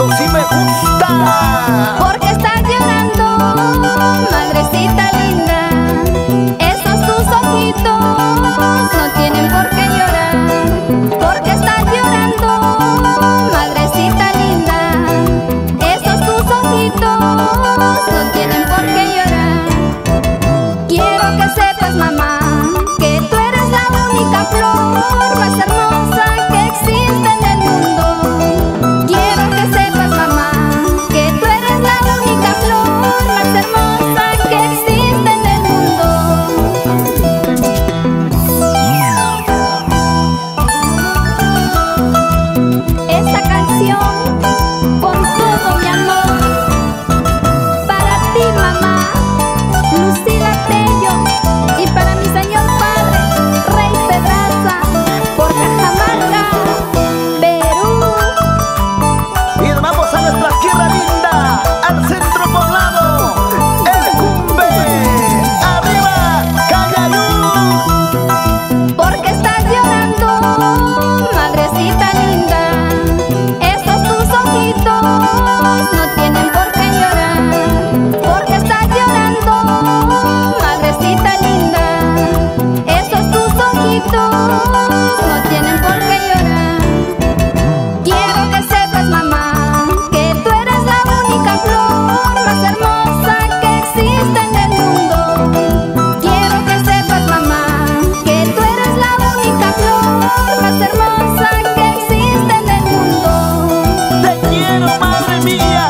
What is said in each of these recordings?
Esto sí me gusta. Porque estás llorando, madrecita linda. Esos tus ojitos no tienen por qué llorar. Porque estás llorando, madrecita linda. Esos tus ojitos no tienen por qué llorar. Quiero que sepas, mamá, que tú eres la única flor más hermosa que existe en el mundo. Quiero que sepas, mamá, que tú eres la única flor más hermosa que existe en el mundo. Esta canción, con todo mi amor, para ti, mamá, Lucila Tello, y para mi señor padre, Rey Pedraza, por Cajamarca, Perú. Y nos vamos a nuestra tierra linda, al centro poblado, el Cumbe. ¡Arriba, Cayayú! Porque estás llorando, madrecita linda. Esos tus ojitos no tienen por qué llorar. Porque estás llorando, madrecita linda. Esos tus ojitos no tienen por qué llorar. Quiero que sepas, mamá, que tú eres la única flor más hermosa que existe en el mundo. Quiero que sepas, mamá, que tú eres la única flor más hermosa que existe en el mundo. ¡Te quiero, madre mía!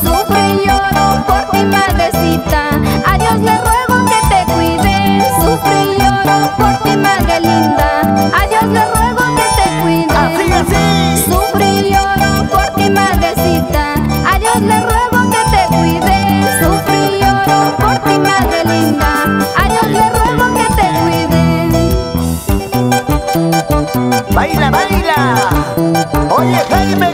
Sufro y lloro por ti, madrecita. A Dios le ruego que te cuide. Sufro y lloro por ti, madre linda. A Dios le ruego que te cuide. Así, así. Sufro y lloro por ti, madrecita. A Dios le ruego que te cuide. Sufro y lloro por ti, madre linda. A Dios le ruego que te cuide. ¡Baila, baila! Oye, Jaime.